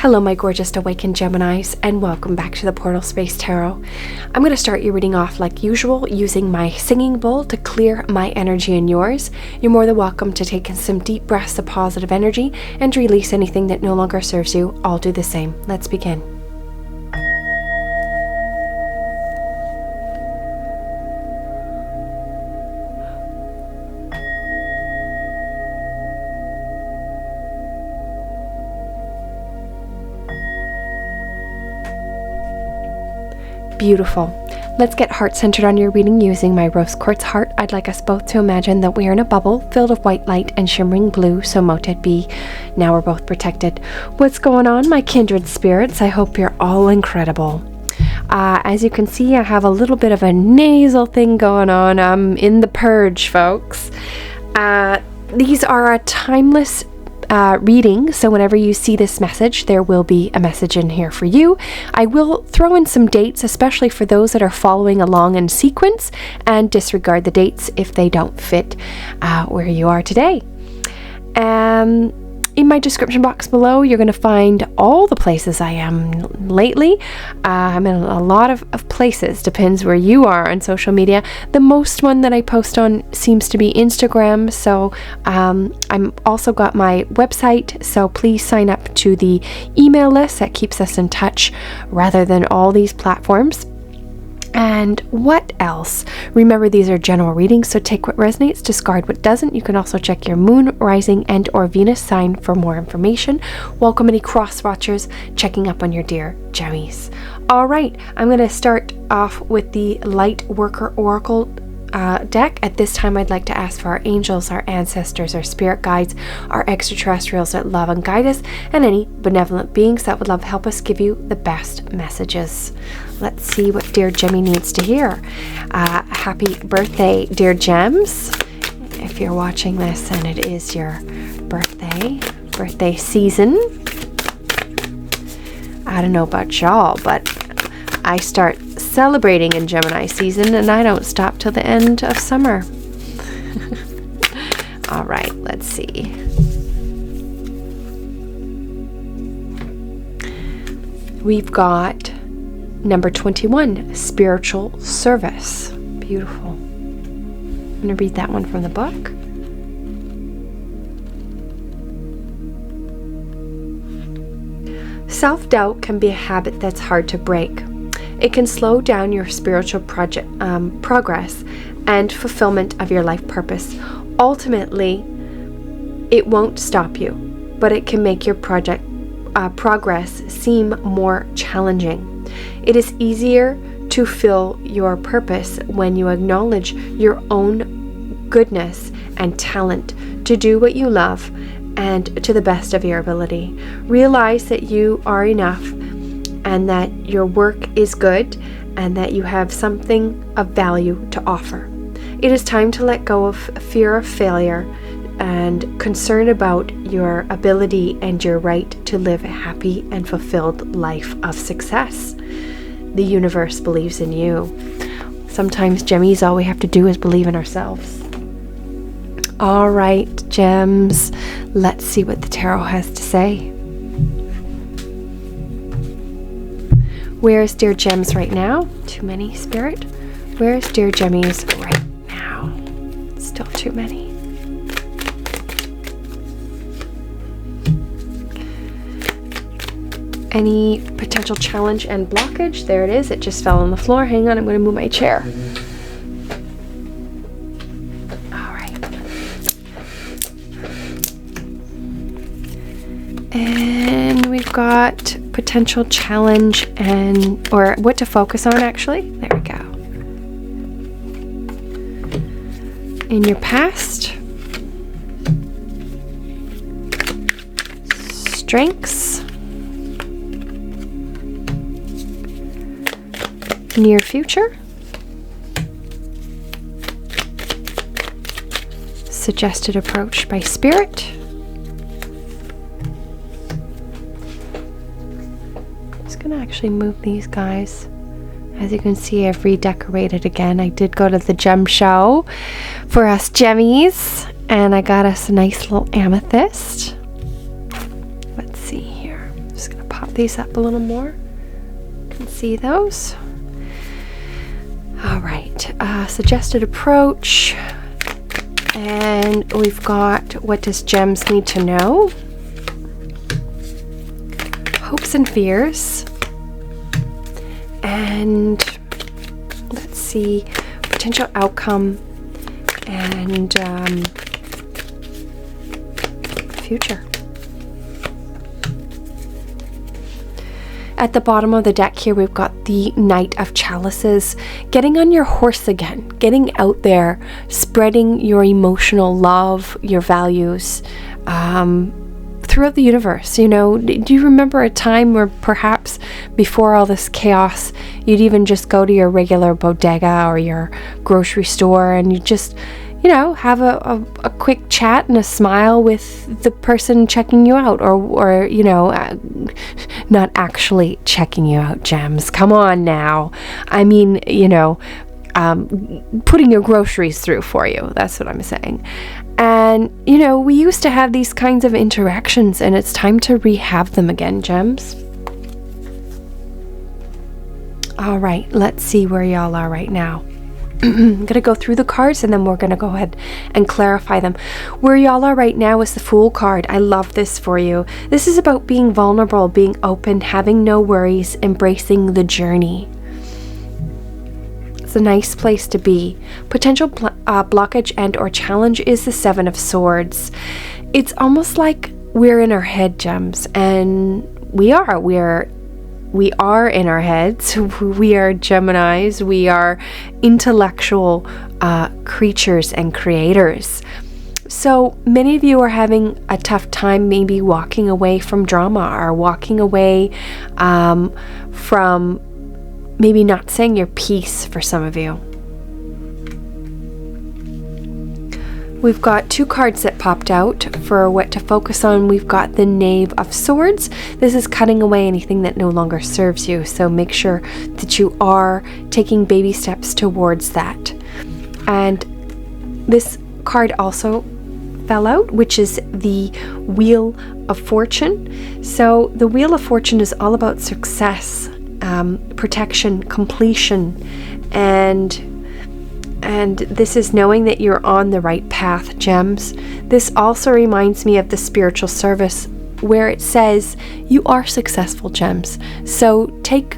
Hello, my gorgeous awakened Geminis, and welcome back to the Portal Space Tarot. I'm going to start your reading off like usual using my singing bowl to clear my energy and yours. You're more than welcome to take in some deep breaths of positive energy and release anything that no longer serves you. I'll do the same. Let's begin. Beautiful. Let's get heart-centered on your reading using my rose quartz heart. I'd like us both to imagine that we are in a bubble filled with white light and shimmering blue, so mote it be. Now we're both protected. What's going on, my kindred spirits? I hope you're all incredible. As you can see, I have a little bit of a nasal thing going on. I'm in the purge, folks. These are a timeless reading, so whenever you see this message, there will be a message in here for you. I will throw in some dates, especially for those that are following along in sequence, and disregard the dates if they don't fit where you are today. In my description box below, you're going to find all the places I am lately. I'm in a lot of places, depends where you are on social media. The most one that I post on seems to be Instagram, so I'm also got my website, so please sign up to the email list that keeps us in touch rather than all these platforms. And what else? Remember, these are general readings, so take what resonates, discard what doesn't. You can also check your moon, rising, and or Venus sign for more information. Welcome any cross watchers checking up on your dear Gemmies. All right, I'm going to start off with the Light Worker Oracle deck. At this time, I'd like to ask for our angels, our ancestors, our spirit guides, our extraterrestrials that love and guide us, and any benevolent beings that would love to help us give you the best messages. Let's see what dear Gemmy needs to hear. Happy birthday, dear Gems. If you're watching this and it is your birthday season. I don't know about y'all, but I start celebrating in Gemini season and I don't stop till the end of summer. All right, let's see. We've got number 21, spiritual service. Beautiful. I'm going to read that one from the book. Self-doubt can be a habit that's hard to break. It can slow down your spiritual progress and fulfillment of your life purpose. Ultimately, it won't stop you, but it can make your progress seem more challenging. It is easier to fill your purpose when you acknowledge your own goodness and talent to do what you love and to the best of your ability. Realize that you are enough and that your work is good and that you have something of value to offer. It is time to let go of fear of failure and concern about your ability and your right to live a happy and fulfilled life of success. The universe believes in you. Sometimes, Gemmies, all we have to do is believe in ourselves. All right, Gems, let's see what the tarot has to say. Where's dear Gems right now? Too many, Spirit. Where's dear Gemmies right now? Still too many. Any potential challenge and blockage? There it is. It just fell on the floor. Hang on, I'm going to move my chair. All right. And we've got potential challenge or what to focus on, actually. There we go. In your past, strengths, near future, suggested approach by Spirit, just gonna actually move these guys. As you can see, I've redecorated again. I did go to the gem show for us Gemmies and I got us a nice little amethyst. Let's see here, I'm just gonna pop these up a little more. You can see those. All right, suggested approach. And we've got what does Gems need to know? Hopes and fears. And let's see, potential outcome and future. At the bottom of the deck here, we've got the Knight of Chalices. Getting on your horse again, getting out there, spreading your emotional love, your values throughout the universe. You know, do you remember a time where perhaps before all this chaos, you'd even just go to your regular bodega or your grocery store and you just, you know, have a quick chat and a smile with the person checking you out, or you know, not actually checking you out, Gems. Come on now. I mean, you know, putting your groceries through for you. That's what I'm saying. And, you know, we used to have these kinds of interactions, and it's time to rehab them again, Gems. All right, let's see where y'all are right now. I'm going to go through the cards and then we're going to go ahead and clarify them. Where y'all are right now is the Fool card. I love this for you. This is about being vulnerable, being open, having no worries, embracing the journey. It's a nice place to be. Potential blockage and or challenge is the Seven of Swords. It's almost like we're in our head, Gems, and we are in our heads. We are Geminis. We are intellectual creatures and creators. So many of you are having a tough time maybe walking away from drama, or walking away from maybe not saying your piece for some of you. We've got two cards that popped out for what to focus on. We've got the Knave of Swords. This is cutting away anything that no longer serves you. So make sure that you are taking baby steps towards that. And this card also fell out, which is the Wheel of Fortune. So the Wheel of Fortune is all about success, protection, completion, and this is knowing that you're on the right path, Gems. This also reminds me of the spiritual service where it says you are successful, Gems. So take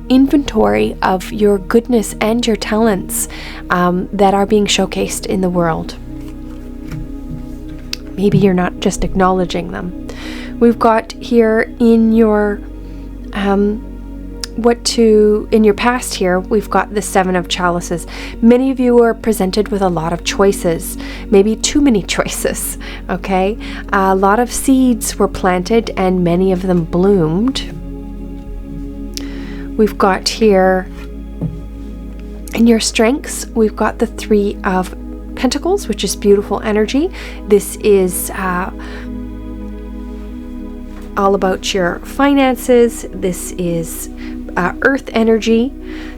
inventory of your goodness and your talents that are being showcased in the world. Maybe you're not just acknowledging them. We've got here in your in your past here, we've got the Seven of Chalices. Many of you are presented with a lot of choices, maybe too many choices, okay? A lot of seeds were planted and many of them bloomed. We've got here in your strengths, we've got the Three of Pentacles, which is beautiful energy. This is all about your finances. This is earth energy.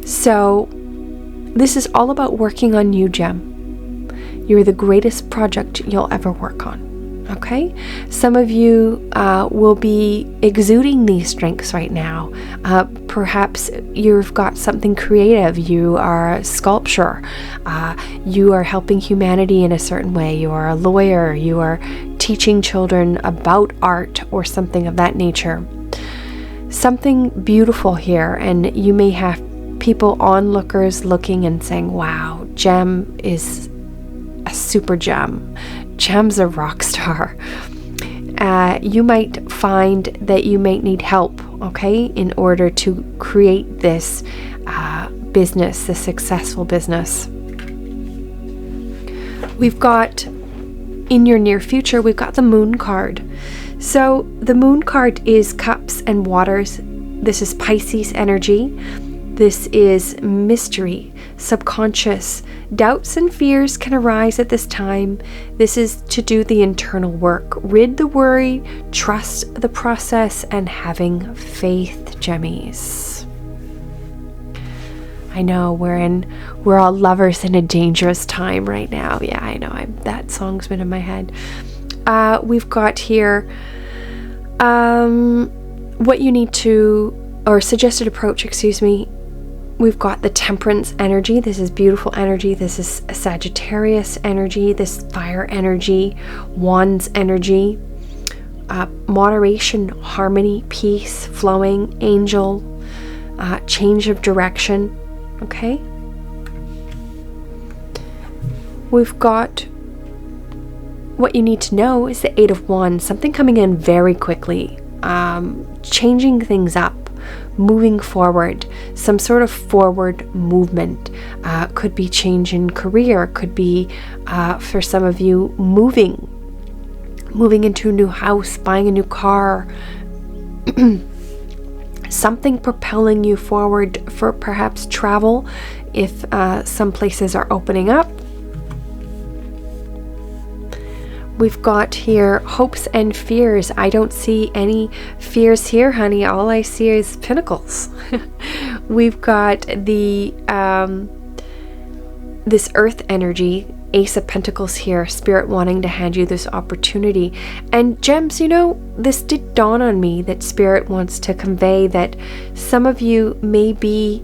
So this is all about working on you, Gem. You're the greatest project you'll ever work on. Okay? Some of you will be exuding these strengths right now. Perhaps you've got something creative. You are a sculptor. You are helping humanity in a certain way. You are a lawyer. You are teaching children about art or something of that nature. Something beautiful here, and you may have people, onlookers, looking and saying, wow, Gem is a super gem. Gem's a rock star. You might find that you might need help, okay, in order to create this business, this successful business. We've got, in your near future, we've got the Moon card. So the Moon card is cups and waters. This is Pisces energy. This is mystery, subconscious. Doubts and fears can arise at this time. This is to do the internal work. Rid the worry, trust the process, and having faith, Gemmies. I know we're all lovers in a dangerous time right now. Yeah, I know. That song's been in my head. We've got here what you need to, or suggested approach, excuse me, we've got the Temperance energy. This is beautiful energy. This is a Sagittarius energy, this fire energy, Wands energy, moderation, harmony, peace, flowing, angel, change of direction. Okay. We've got what you need to know is the Eight of Wands, something coming in very quickly, changing things up, moving forward, some sort of forward movement. Could be change in career, could be for some of you moving into a new house, buying a new car, something propelling you forward for perhaps travel if some places are opening up. We've got here hopes and fears. I don't see any fears here, honey. All I see is Pentacles. We've got the this Earth energy, Ace of Pentacles here, Spirit wanting to hand you this opportunity. And gems, you know, this did dawn on me that Spirit wants to convey that some of you may be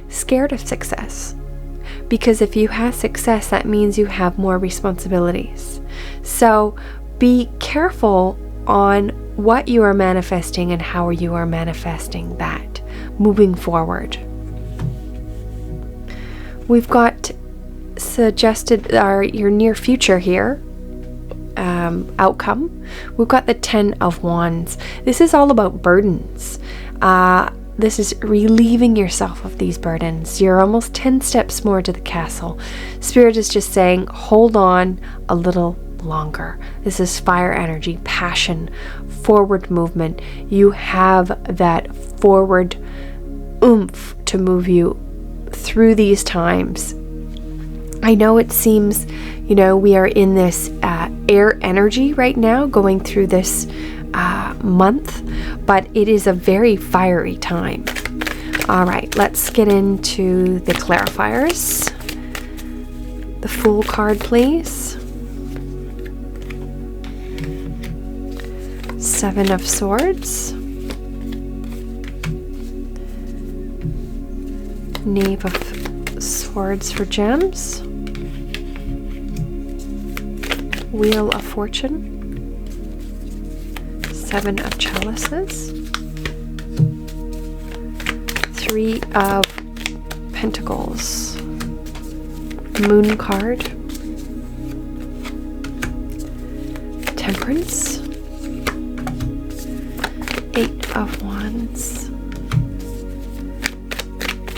scared of success. Because if you have success, that means you have more responsibilities. So be careful on what you are manifesting and how you are manifesting that moving forward. We've got suggested your near future here, outcome. We've got the Ten of Wands. This is all about burdens. This is relieving yourself of these burdens. You're almost 10 steps more to the castle. Spirit is just saying, hold on a little longer. This is fire energy, passion, forward movement. You have that forward oomph to move you through these times. I know it seems, you know, we are in this air energy right now, going through this month, but it is a very fiery time. All right, let's get into the clarifiers. The Fool card, please. Seven of Swords. Knave of Swords for gems. Wheel of Fortune. Seven of Chalices. Three of Pentacles. Moon card. Temperance. Eight of Wands.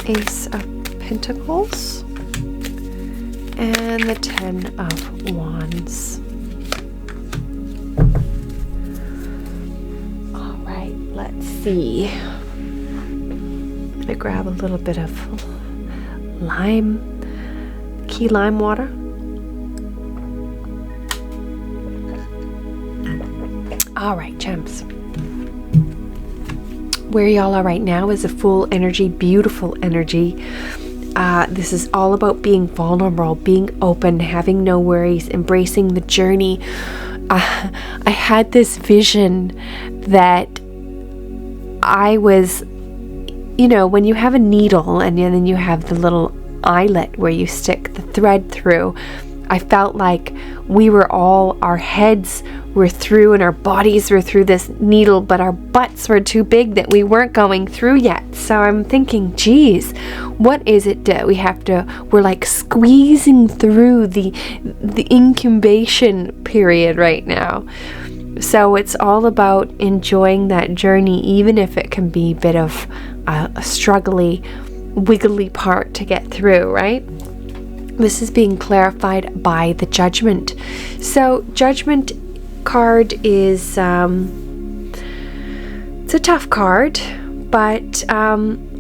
Ace of Pentacles. And the Ten of Wands. Let's see. I'm gonna grab a little bit of key lime water. All right, gems. Where y'all are right now is a full energy, beautiful energy. This is all about being vulnerable, being open, having no worries, embracing the journey. I had this vision that I was, you know, when you have a needle and then you have the little eyelet where you stick the thread through, I felt like we were all, our heads were through and our bodies were through this needle, but our butts were too big that we weren't going through yet. So I'm thinking, geez, what is it that we have to, we're like squeezing through the incubation period right now. So it's all about enjoying that journey, even if it can be a bit of a struggly, wiggly part to get through, right? This is being clarified by the Judgment. So Judgment card is, it's a tough card, but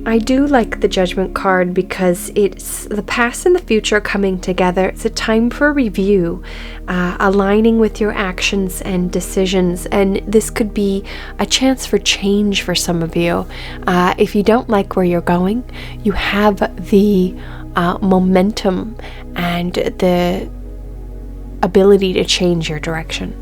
I do like the Judgment card because it's the past and the future coming together. It's a time for review, aligning with your actions and decisions, and this could be a chance for change for some of you. If you don't like where you're going, you have the momentum and the ability to change your direction.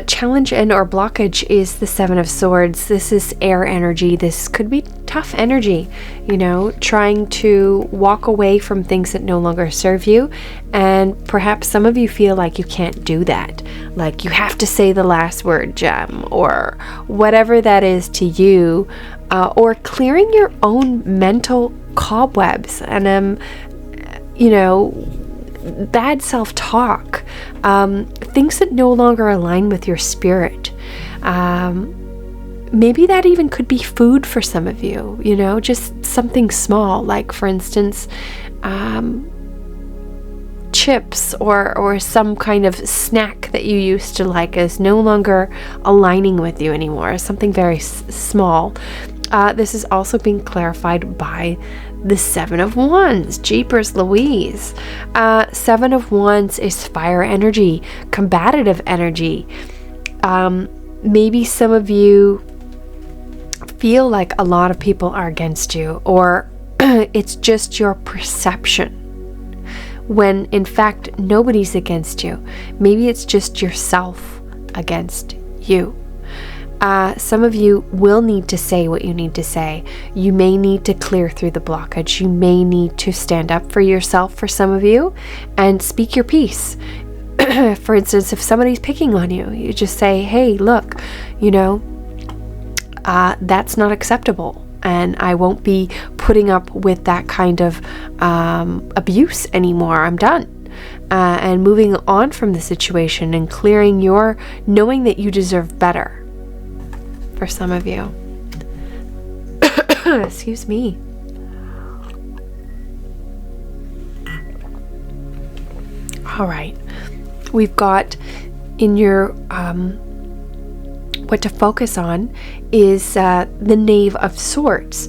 challenge and or blockage is the Seven of Swords. This is air energy. This could be tough energy, you know, trying to walk away from things that no longer serve you. And perhaps some of you feel like you can't do that. Like you have to say the last word, Gem, or whatever that is to you, or clearing your own mental cobwebs and, you know, bad self-talk, things that no longer align with your spirit. Maybe that even could be food for some of you, you know, just something small, like for instance, chips or some kind of snack that you used to like is no longer aligning with you anymore, something very small. This is also being clarified by the Seven of Wands. Jeepers Louise. Seven of Wands is fire energy, combative energy. Maybe some of you feel like a lot of people are against you, or it's just your perception, when in fact nobody's against you. Maybe it's just yourself against you. Some of you will need to say what you need to say. You may need to clear through the blockage. You may need to stand up for yourself, for some of you, and speak your piece. For instance, if somebody's picking on you, you just say, hey, look, you know, that's not acceptable. And I won't be putting up with that kind of abuse anymore. I'm done. And moving on from the situation and clearing your, knowing that you deserve better. For some of you. Excuse me. All right. We've got in your what to focus on is the Knave of Swords.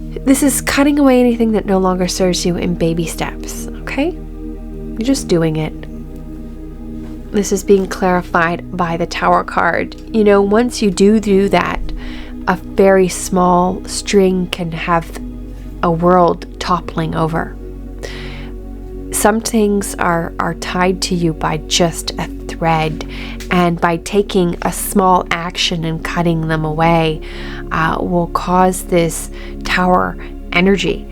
This is cutting away anything that no longer serves you in baby steps, okay? You're just doing it. This is being clarified by the Tower card. You know, once you do that, a very small string can have a world toppling over. Some things are tied to you by just a thread, and by taking a small action and cutting them away will cause this Tower energy.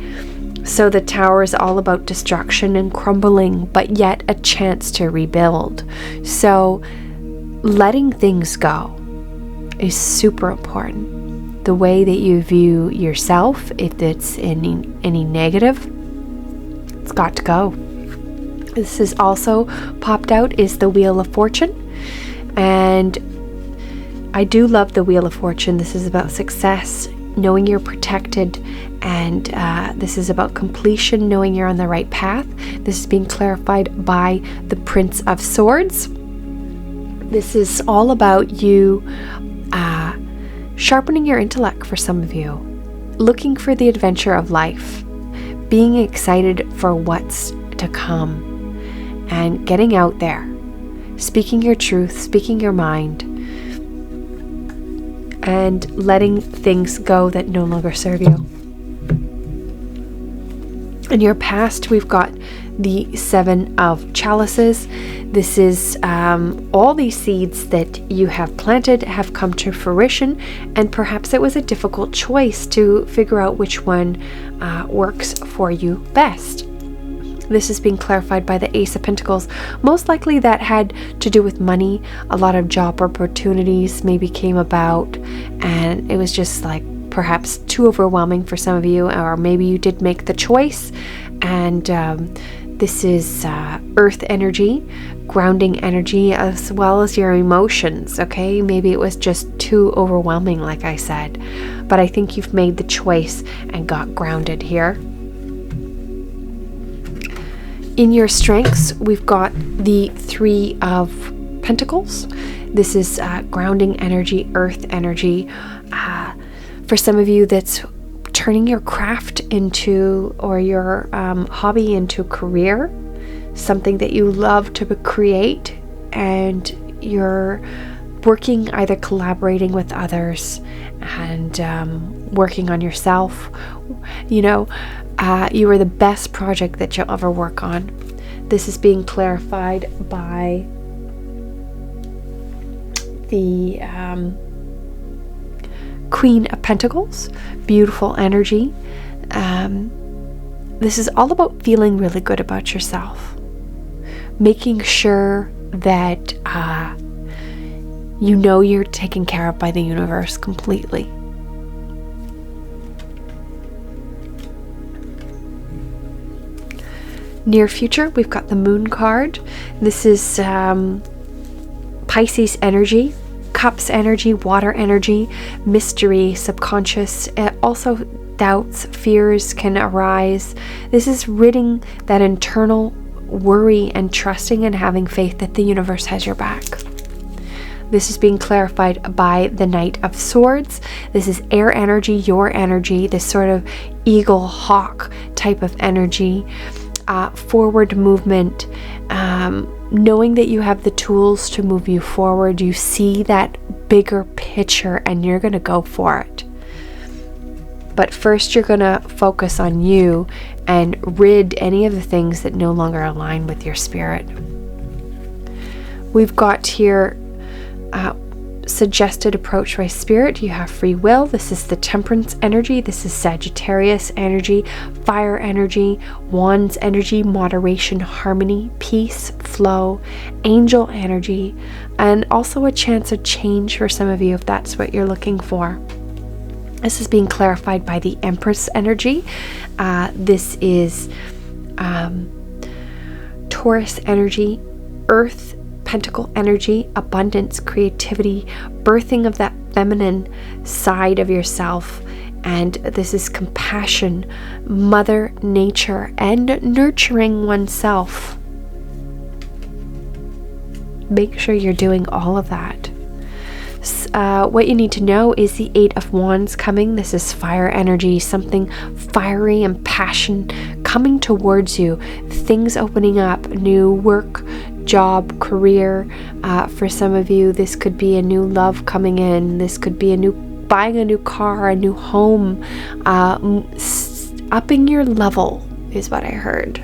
So the Tower is all about destruction and crumbling, but yet a chance to rebuild. So letting things go is super important. The way that you view yourself, if it's any negative, it's got to go. This is also popped out is the Wheel of Fortune. And I do love the Wheel of Fortune. This is about success, knowing you're protected, and this is about completion, knowing you're on the right path. This is being clarified by the Prince of Swords. This is all about you sharpening your intellect for some of you, looking for the adventure of life, being excited for what's to come, and getting out there, speaking your truth, speaking your mind, and letting things go that no longer serve you. In your past, we've got the Seven of Chalices. This is all these seeds that you have planted have come to fruition, and perhaps it was a difficult choice to figure out which one works for you best. This is being clarified by the Ace of Pentacles. Most likely that had to do with money. A lot of job opportunities maybe came about, and it was just like perhaps too overwhelming for some of you, or maybe you did make the choice. And this is earth energy, grounding energy, as well as your emotions, okay? Maybe it was just too overwhelming, like I said. But I think you've made the choice and got grounded here. In your strengths, we've got the Three of Pentacles. This is grounding energy, earth energy. For some of you, that's turning your craft into, or your hobby into career, something that you love to create, and you're working, either collaborating with others and working on yourself. You know, you are the best project that you'll ever work on. This is being clarified by the Queen of Pentacles, beautiful energy. This is all about feeling really good about yourself, making sure that you know you're taken care of by the universe completely. Near future, we've got the Moon card. This is Pisces energy, Cups energy, water energy, mystery, subconscious. Also, doubts, fears can arise. This is ridding that internal worry and trusting and having faith that the universe has your back. This is being clarified by the Knight of Swords. This is air energy, your energy, this sort of eagle hawk type of energy. Forward movement, knowing that you have the tools to move you forward. You see that bigger picture and you're going to go for it. But first you're going to focus on you and rid any of the things that no longer align with your spirit. We've got here suggested approach by spirit. You have free will. This is the Temperance energy. This is Sagittarius energy, fire energy, wands energy, moderation, harmony, peace, flow, angel energy, and also a chance of change for some of you if that's what you're looking for. This is being clarified by the Empress energy. This is Taurus energy, earth, Pentacle energy, abundance, creativity, birthing of that feminine side of yourself. And this is compassion, Mother Nature, and nurturing oneself. Make sure you're doing all of that. What you need to know is the Eight of Wands coming. This is fire energy, something fiery and passion coming towards you. Things opening up, new work, job, career. For some of you, this could be a new love coming in. This could be buying a new car, a new home. Upping your level is what I heard.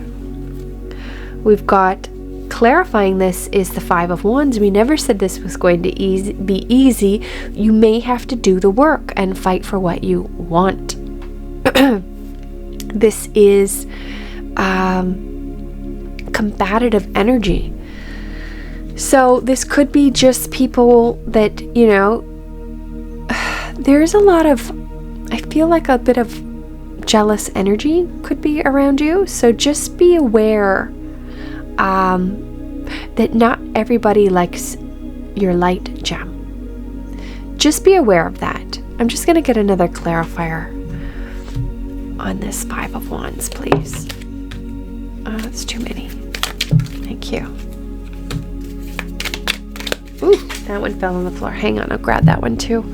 We've got clarifying this is the Five of Wands. We never said this was going to be easy. You may have to do the work and fight for what you want. This is combative energy. So this could be just people that, there's a lot of, I feel like a bit of jealous energy could be around you. So just be aware that not everybody likes your light gem. Just be aware of that. I'm just going to get another clarifier on this Five of Wands, please. That's too many. Thank you. Ooh, that one fell on the floor. Hang on, I'll grab that one too.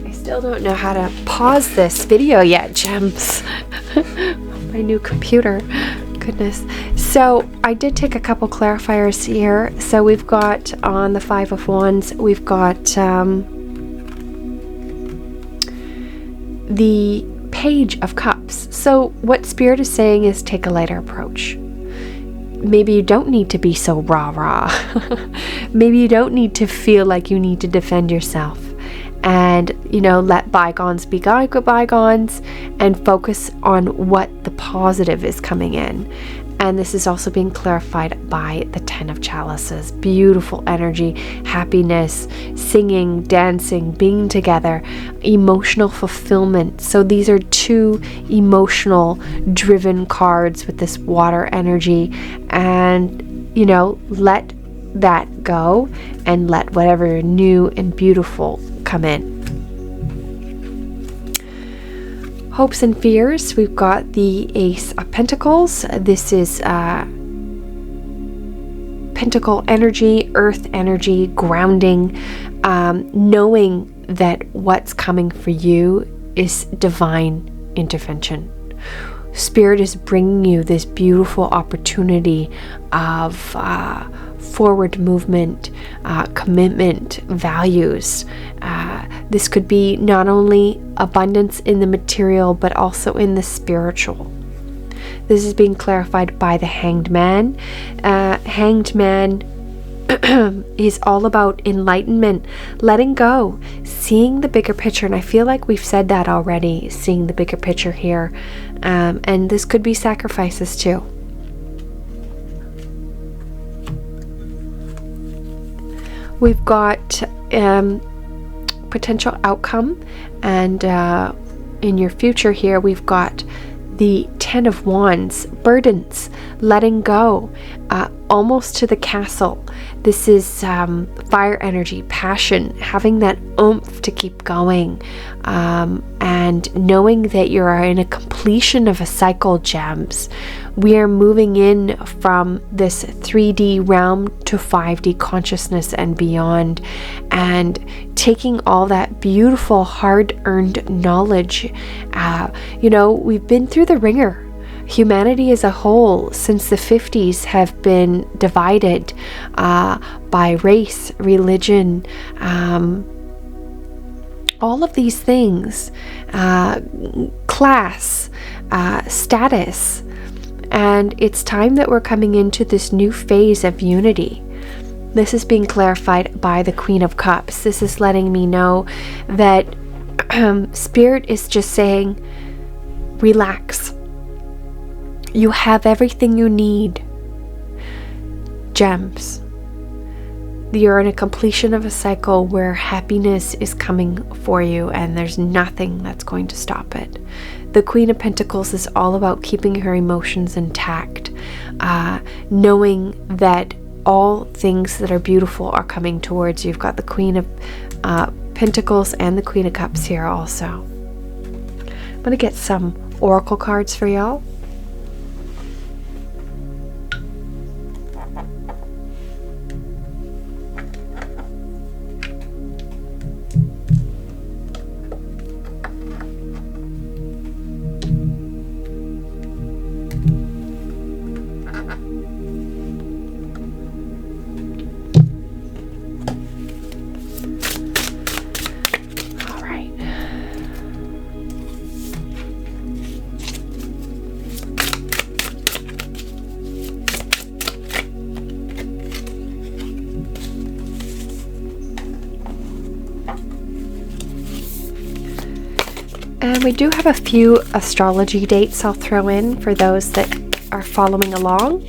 I still don't know how to pause this video yet, gems. My new computer. Goodness. So I did take a couple clarifiers here. So we've got on the Five of Wands, we've got the Page of Cups. So what Spirit is saying is take a lighter approach. Maybe you don't need to be so rah-rah. Maybe you don't need to feel like you need to defend yourself. And, let bygones be bygones and focus on what the positive is coming in. And this is also being clarified by the Ten of Chalices. Beautiful energy, happiness, singing, dancing, being together, emotional fulfillment. So these are two emotional driven cards with this water energy. And, let that go and let whatever new and beautiful come in. Hopes and fears, we've got the Ace of Pentacles. This is Pentacle energy, earth energy, grounding, knowing that what's coming for you is divine intervention. Spirit is bringing you this beautiful opportunity of forward movement, commitment, values. This could be not only abundance in the material, but also in the spiritual. This is being clarified by the Hanged Man. Hanged Man is all about enlightenment, letting go, seeing the bigger picture. And I feel like we've said that already, seeing the bigger picture here. And this could be sacrifices too. We've got potential outcome, and in your future here, we've got the 10 of Wands, burdens, letting go, almost to the castle. This is fire energy, passion, having that oomph to keep going, and knowing that you are in a completion of a cycle, gems. We are moving in from this 3D realm to 5D consciousness and beyond, and taking all that beautiful hard-earned knowledge. We've been through the ringer. Humanity as a whole since the 50s have been divided by race, religion, all of these things, class, status. And it's time that we're coming into this new phase of unity. This is being clarified by the Queen of Cups. This is letting me know that Spirit is just saying, relax. You have everything you need. Gems. You're in a completion of a cycle where happiness is coming for you, and there's nothing that's going to stop it. The Queen of Pentacles is all about keeping her emotions intact, knowing that all things that are beautiful are coming towards you. You've got the Queen of Pentacles and the Queen of Cups here also. I'm going to get some oracle cards for y'all. And we do have a few astrology dates I'll throw in for those that are following along.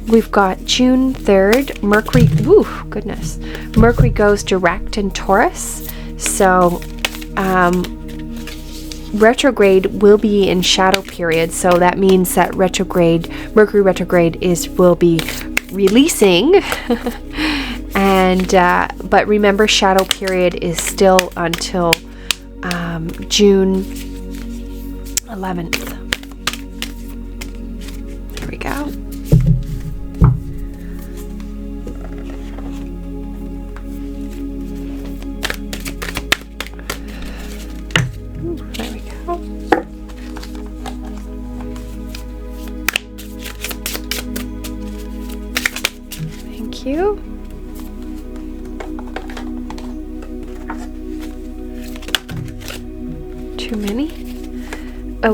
We've got June 3rd, Mercury, Mercury goes direct in Taurus. So retrograde will be in shadow period. So that means that Mercury retrograde will be releasing. But remember, shadow period is still until June 11th. There we go. There we go. Thank you. Too many.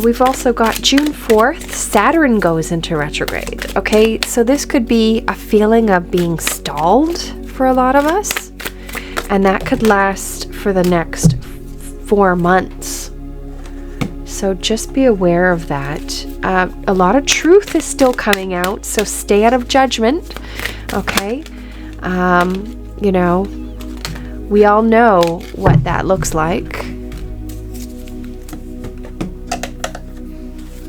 We've also got June 4th, Saturn goes into retrograde. Okay, so this could be a feeling of being stalled for a lot of us, and that could last for the next 4 months. So just be aware of that. A lot of truth is still coming out, so stay out of judgment. Okay, we all know what that looks like.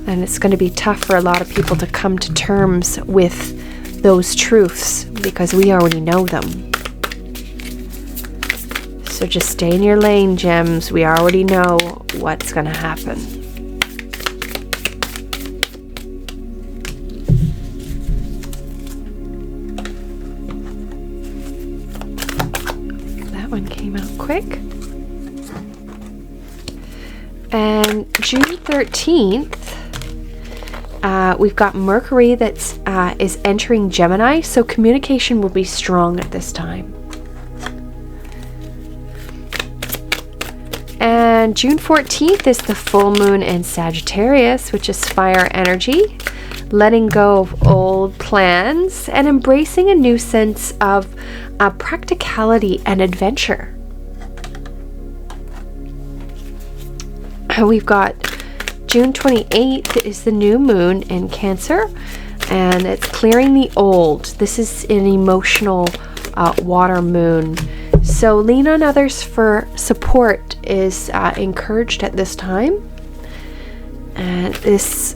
And it's going to be tough for a lot of people to come to terms with those truths because we already know them. So just stay in your lane, gems. We already know what's going to happen. That one came out quick. And June 13th, we've got Mercury that is entering Gemini, so communication will be strong at this time. And June 14th is the full moon in Sagittarius, which is fire energy, letting go of old plans and embracing a new sense of practicality and adventure. We've got June 28th is the new moon in Cancer, and it's clearing the old. This is an emotional water moon. So lean on others for support is encouraged at this time. And this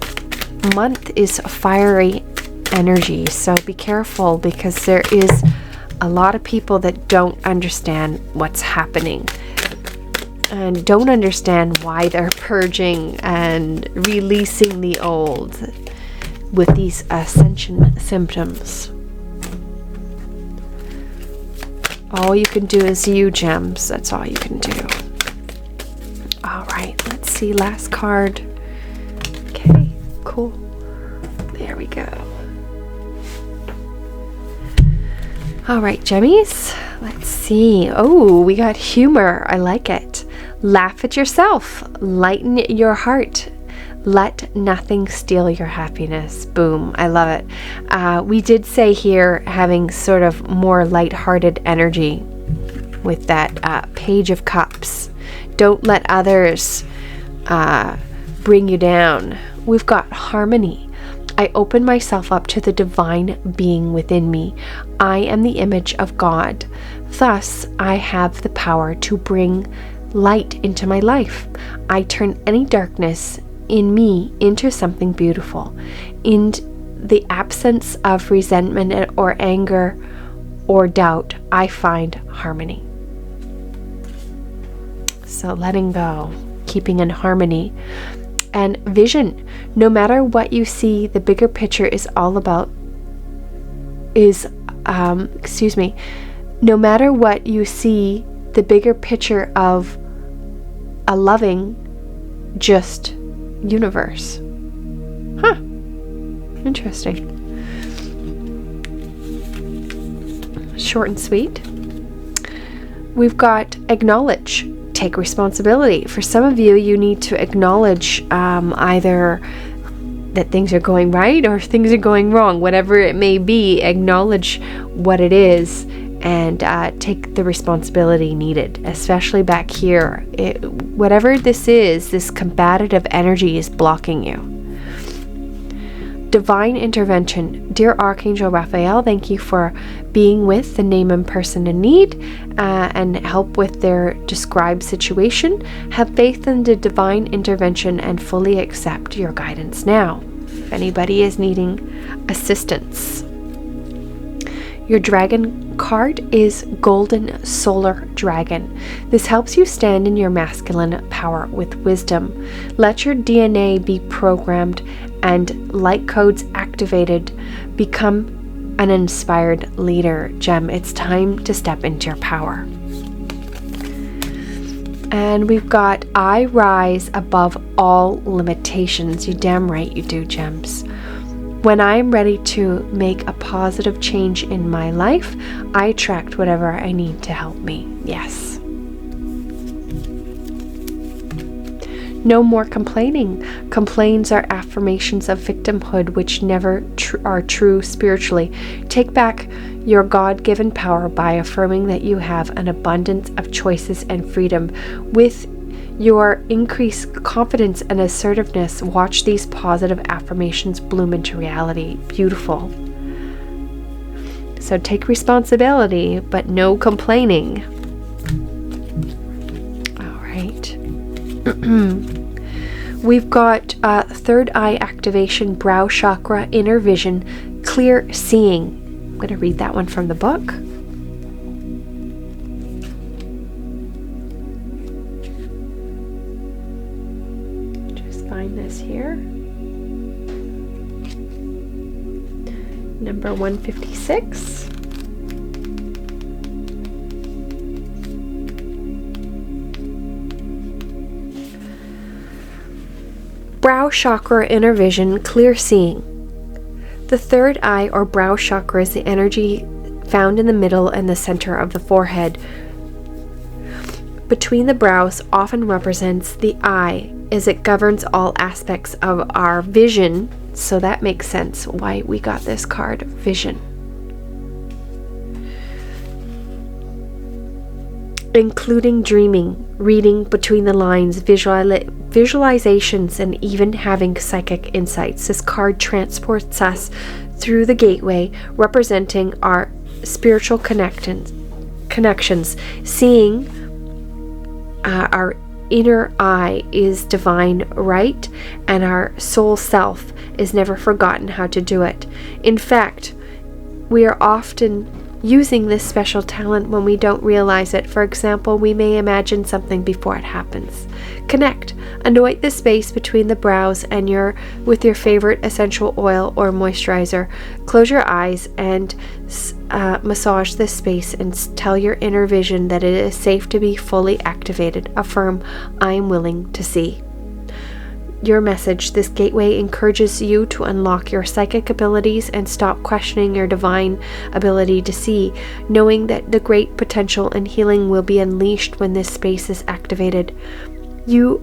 month is fiery energy, so be careful, because there is a lot of people that don't understand what's happening and don't understand why they're purging and releasing the old with these ascension symptoms. All you can do is you, gems. That's all you can do. All right, let's see, last card. Okay, cool. There we go. All right, Gemmies, let's see. Oh, we got humor. I like it. Laugh at yourself. Lighten your heart. Let nothing steal your happiness. Boom. I love it. We did say here having sort of more lighthearted energy with that Page of Cups. Don't let others bring you down. We've got harmony. I open myself up to the divine being within me. I am the image of God. Thus, I have the power to bring light into my life. I turn any darkness in me into something beautiful. In the absence of resentment or anger or doubt, I find harmony. So letting go, keeping in harmony. And vision. No matter what you see, the bigger picture is all about no matter what you see, the bigger picture of a loving, just universe. Huh. Interesting. Short and sweet. We've got acknowledge. Take responsibility. For some of you, you need to acknowledge either that things are going right or things are going wrong. Whatever it may be, acknowledge what it is and take the responsibility needed, especially back here. Whatever this is, this combative energy is blocking you. Divine intervention. Dear Archangel Raphael, thank you for being with the name and person in need and help with their described situation. Have faith in the divine intervention and fully accept your guidance now. If anybody is needing assistance. Your dragon card is Golden Solar Dragon. This helps you stand in your masculine power with wisdom. Let your DNA be programmed and light codes activated. Become an inspired leader, Gem. It's time to step into your power. And we've got I rise above all limitations. You damn right you do, Gems. When I'm ready to make a positive change in my life, I attract whatever I need to help me. Yes. No more complaining. Complaints are affirmations of victimhood which never are true spiritually. Take back your God-given power by affirming that you have an abundance of choices and freedom. With your increased confidence and assertiveness, watch these positive affirmations bloom into reality. Beautiful. So take responsibility, but no complaining. All right. We've got third eye activation, brow chakra, inner vision, clear seeing. I'm going to read that one from the book. Just find this here. Number 156. Brow chakra, inner vision, clear seeing. The third eye or brow chakra is the energy found in the middle and the center of the forehead. Between the brows often represents the eye is it governs all aspects of our vision. So that makes sense why we got this card, vision. Including dreaming, reading between the lines, visualizations, and even having psychic insights. This card transports us through the gateway, representing our spiritual connections, seeing our inner eye is divine right, and our soul self is never forgotten how to do it. In fact, we are often using this special talent when we don't realize it. For example, we may imagine something before it happens. Connect. Anoint the space between the brows and with your favorite essential oil or moisturizer. Close your eyes and massage this space and tell your inner vision that it is safe to be fully activated. Affirm, I am willing to see. Your message. This gateway encourages you to unlock your psychic abilities and stop questioning your divine ability to see, knowing that the great potential and healing will be unleashed when this space is activated. You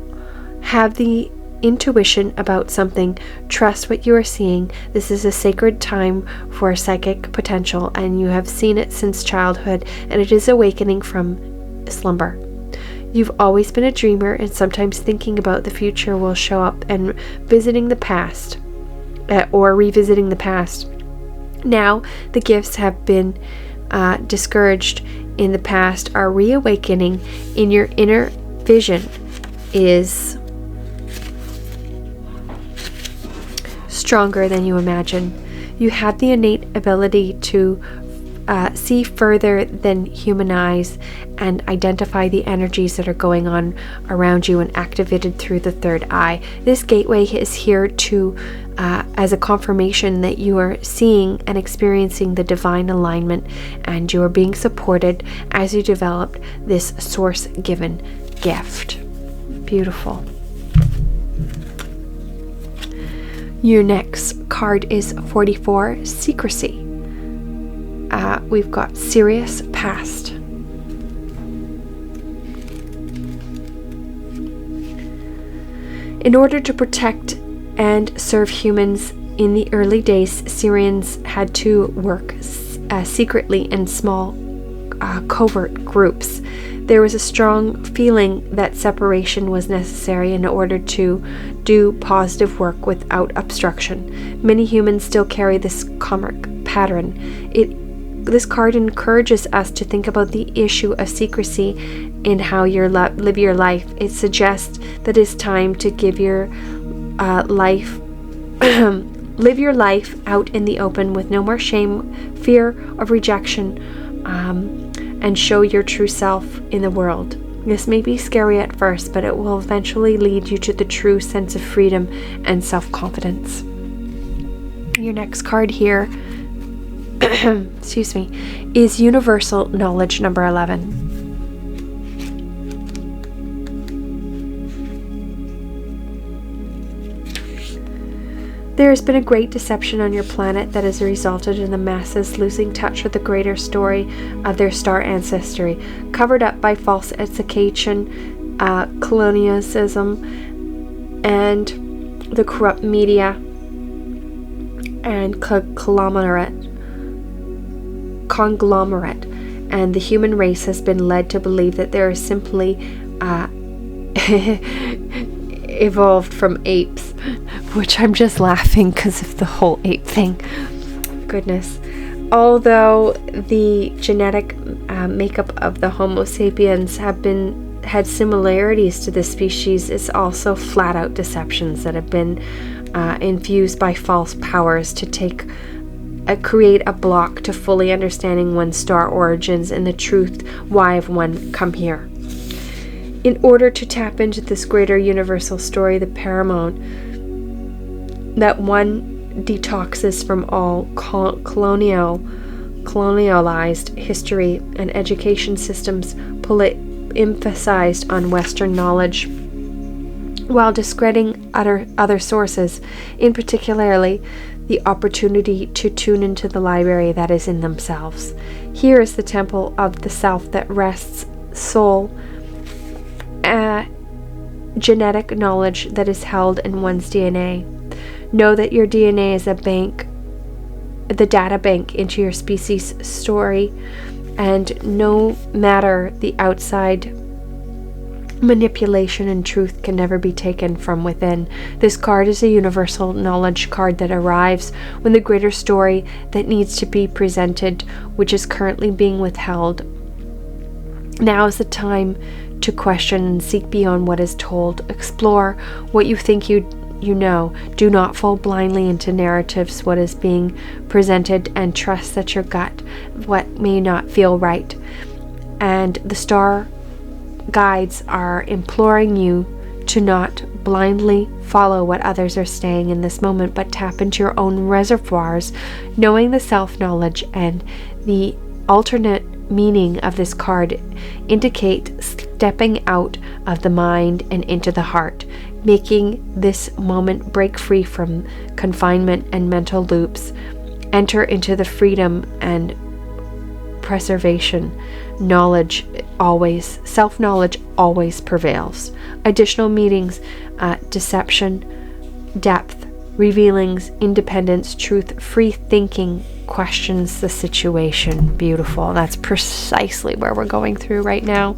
have the intuition about something. Trust what you are seeing. This is a sacred time for psychic potential, and you have seen it since childhood, and it is awakening from slumber. You've always been a dreamer, and sometimes thinking about the future will show up and visiting the past, or revisiting the past. Now, the gifts have been discouraged in the past are reawakening in your inner vision is stronger than you imagine. You have the innate ability to see further than human eyes and identify the energies that are going on around you and activated through the third eye. This gateway is here to as a confirmation that you are seeing and experiencing the divine alignment, and you are being supported as you develop this source-given gift. Beautiful. Your next card is 44, Secrecy. We've got Serious Past. In order to protect and serve humans in the early days, Syrians had to work secretly in small covert groups. There was a strong feeling that separation was necessary in order to do positive work without obstruction. Many humans still carry this karmic pattern. This card encourages us to think about the issue of secrecy in how you live your life. It suggests that it's time to give your life, live your life out in the open with no more shame, fear of rejection, and show your true self in the world. This may be scary at first, but it will eventually lead you to the true sense of freedom and self-confidence. Your next card here excuse me, is Universal Knowledge number 11. There has been a great deception on your planet that has resulted in the masses losing touch with the greater story of their star ancestry, covered up by false education, colonialism, and the corrupt media and conglomerate, and the human race has been led to believe that there is simply evolved from apes, which I'm just laughing because of the whole ape thing. Goodness. Although the genetic makeup of the Homo sapiens had similarities to this species, it's also flat out deceptions that have been infused by false powers to create a block to fully understanding one's star origins and the truth why of one come here. In order to tap into this greater universal story, the paramount that one detoxes from all colonialized history and education systems emphasized on Western knowledge, while discrediting other sources, in particularly the opportunity to tune into the library that is in themselves. Here is the temple of the self that rests soul genetic knowledge that is held in one's DNA. Know that your DNA is a bank, the data bank into your species story, and no matter the outside manipulation and truth can never be taken from within. This card is a universal knowledge card that arrives when the greater story that needs to be presented, which is currently being withheld. Now is the time to question and seek beyond what is told. Explore what you think you know. Do not fall blindly into narratives, what is being presented, and trust that your gut, what may not feel right. And the star guides are imploring you to not blindly follow what others are saying in this moment, but tap into your own reservoirs, knowing the self-knowledge. And the alternate meaning of this card indicate stepping out of the mind and into the heart, making this moment break free from confinement and mental loops, enter into the freedom and preservation. Knowledge always, self-knowledge always prevails. Additional meanings, deception, depth, revealings, independence, truth, free thinking, questions the situation. Beautiful. That's precisely where we're going through right now.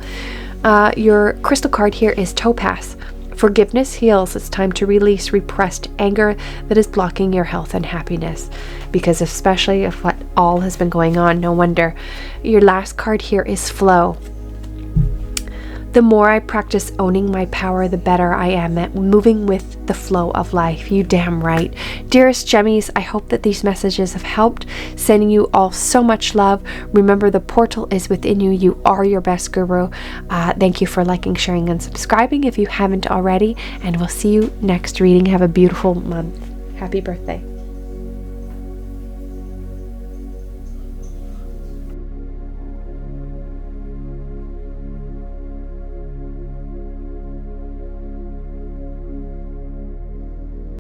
Your crystal card here is Topaz. Forgiveness heals. It's time to release repressed anger that is blocking your health and happiness, because especially of what all has been going on, no wonder. Your last card here is Flow. The more I practice owning my power, the better I am at moving with the flow of life. You damn right. Dearest Gemmies, I hope that these messages have helped. Sending you all so much love. Remember, the portal is within you. You are your best guru. Thank you for liking, sharing, and subscribing if you haven't already. And we'll see you next reading. Have a beautiful month. Happy birthday.